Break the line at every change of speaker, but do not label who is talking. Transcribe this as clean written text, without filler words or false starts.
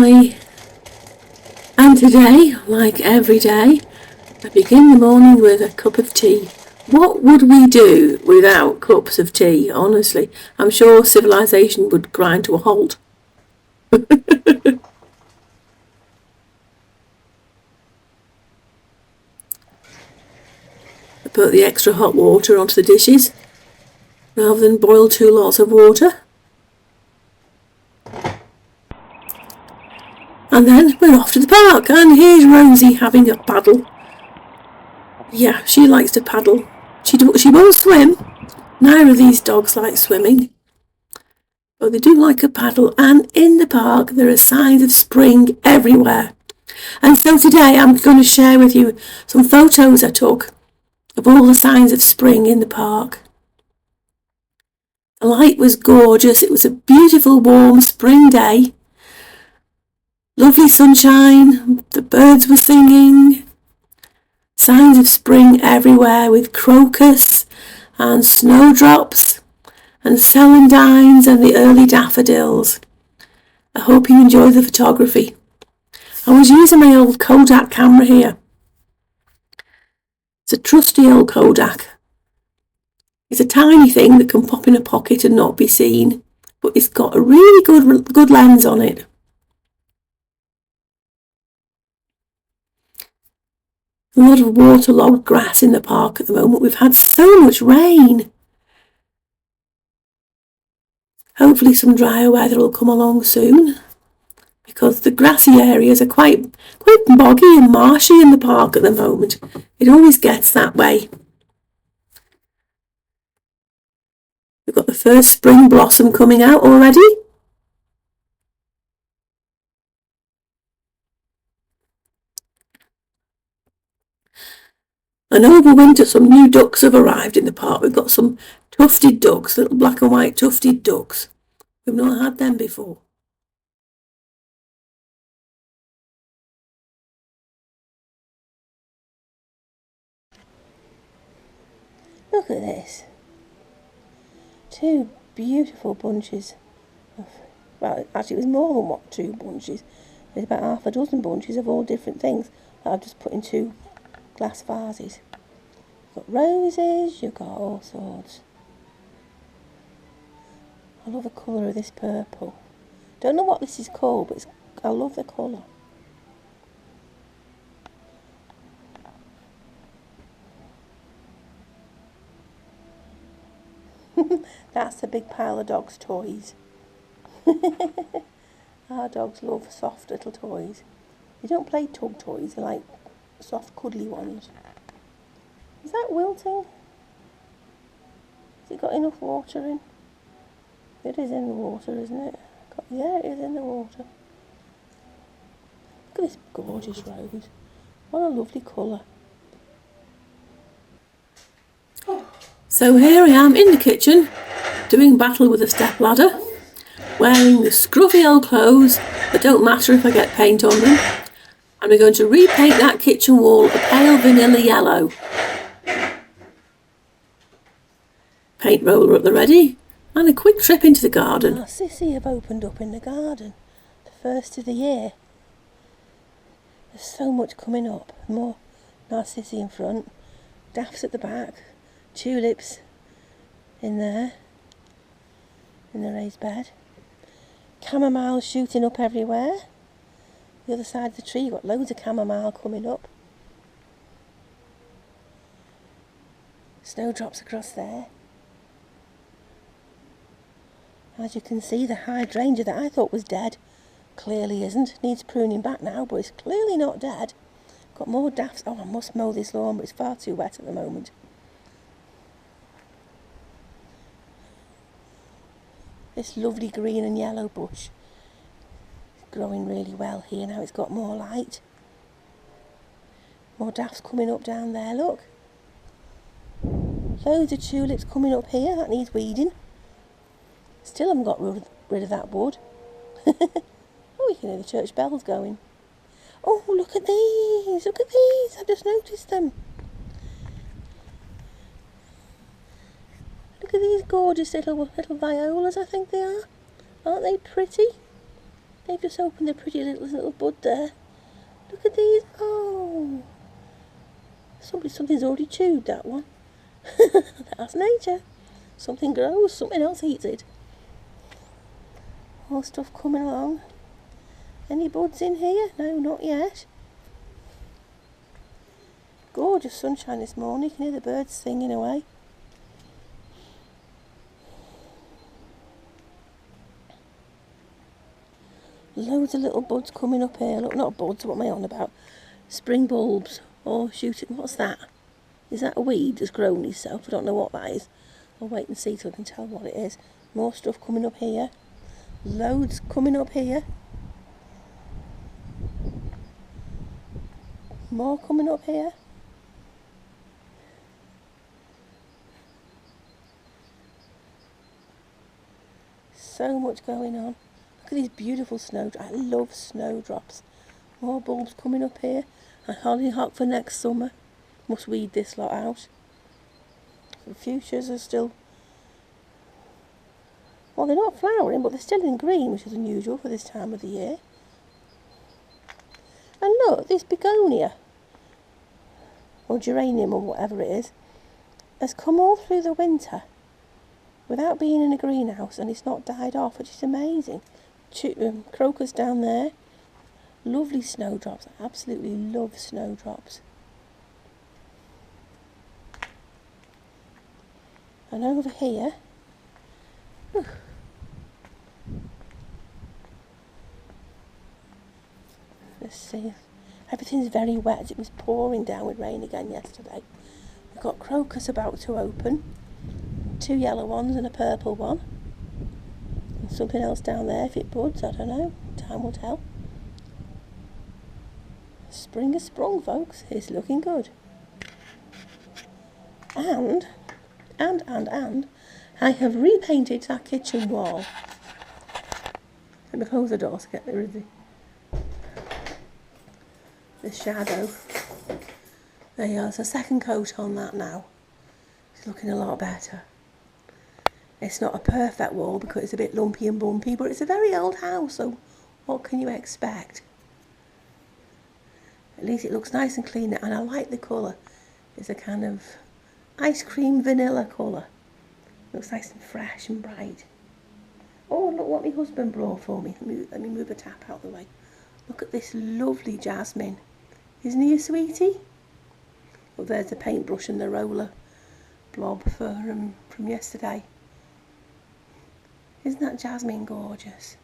Hi, and today, like every day, I begin the morning with a cup of tea. What would we do without cups of tea, honestly? I'm sure civilization would grind to a halt. I put the extra hot water onto the dishes, rather than boil 2 lots of water. And then we're off to the park, and here's Rosie having a paddle. Yeah, she likes to paddle. She won't swim. Neither of these dogs like swimming. But they do like a paddle, and in the park there are signs of spring everywhere. And so today I'm going to share with you some photos I took of all the signs of spring in the park. The light was gorgeous. It was a beautiful warm spring day. Lovely sunshine, the birds were singing. Signs of spring everywhere with crocus and snowdrops and celandines and the early daffodils. I hope you enjoy the photography. I was using my old Kodak camera here. It's a trusty old Kodak. It's a tiny thing that can pop in a pocket and not be seen, but it's got a really good lens on it. A lot of waterlogged grass in the park at the moment. We've had so much rain. Hopefully some drier weather will come along soon, because the grassy areas are quite boggy and marshy in the park at the moment. It always gets that way. We've got the first spring blossom coming out already. And over winter some new ducks have arrived in the park. We've got some tufted ducks, little black and white tufted ducks. We've not had them before. Look at this. 2 beautiful bunches of, well, actually it was more than 2 bunches. There's about half a dozen bunches of all different things that I've just put in 2 glass vases. You've got roses, you've got all sorts. I love the colour of this purple. Don't know what this is called, but I love the colour. That's a big pile of dogs' toys. Our dogs love soft little toys. They don't play tug toys, they like soft cuddly ones. Is that wilting? Has it got enough water in? It is in the water, isn't it? Yeah, it is in the water. Look at this gorgeous rose. What a lovely colour. So here I am in the kitchen, doing battle with a step ladder, wearing the scruffy old clothes that don't matter if I get paint on them. And we're going to repaint that kitchen wall a pale vanilla yellow. Paint roller at the ready, and a quick trip into the garden. Narcissi have opened up in the garden, the first of the year. There's so much coming up. More narcissi in front, daffs at the back, tulips in there, in the raised bed. Chamomile shooting up everywhere. The other side of the tree, you've got loads of chamomile coming up. Snowdrops across there. As you can see, the hydrangea that I thought was dead clearly isn't. Needs pruning back now, but it's clearly not dead. Got more daffs. Oh, I must mow this lawn, but it's far too wet at the moment. This lovely green and yellow bush is growing really well here now. It's got more light. More daffs coming up down there, look. Loads of tulips coming up here. That needs weeding. Still haven't got rid of that wood. Oh, you can hear the church bells going. Oh, look at these. Look at these. I just noticed them. Look at these gorgeous little violas, I think they are. Aren't they pretty?
They've just opened a pretty little bud there. Look at these. Oh, something's already chewed that one. That's nature. Something grows, something else eats it. More stuff coming along. Any buds in here? No, not yet. Gorgeous sunshine this morning. You can hear the birds singing away. Loads of little buds coming up here. Look, not buds, what am I on about? Spring bulbs. Oh, shoot it. What's that? Is that a weed that's grown itself? I don't know what that is. I'll wait and see till I can tell what it is. More stuff coming up here. Loads coming up here. More coming up here. So much going on. Look at these beautiful snowdrops. I love snowdrops. More bulbs coming up here. And hollyhock for next summer. Must weed this lot out. The fuchsias are still... Well, they're not flowering, but they're still in green, which is unusual for this time of the year. And look, this begonia, or geranium or whatever it is, has come all through the winter without being in a greenhouse, and it's not died off, which is amazing. Crocus down there. Lovely snowdrops. I absolutely love snowdrops. And over here, let's see, everything's very wet. It was pouring down with rain again yesterday. We've got crocus about to open, 2 yellow ones and a purple one, and something else down there. If it buds, I don't know, time will tell. Spring has sprung, folks. It's looking good. And I have repainted that kitchen wall. Let me close the door to get rid of the shadow. There you go, there's a second coat on that now. It's looking a lot better. It's not a perfect wall because it's a bit lumpy and bumpy, but it's a very old house, so what can you expect? At least it looks nice and clean, and I like the colour. It's a kind of ice cream vanilla colour. Looks nice and fresh and bright. Oh, look what my husband brought for me. Let me move the tap out of the way. Look at this lovely jasmine. Isn't he a sweetie? Oh, there's the paintbrush and the roller blob from yesterday. Isn't that jasmine gorgeous?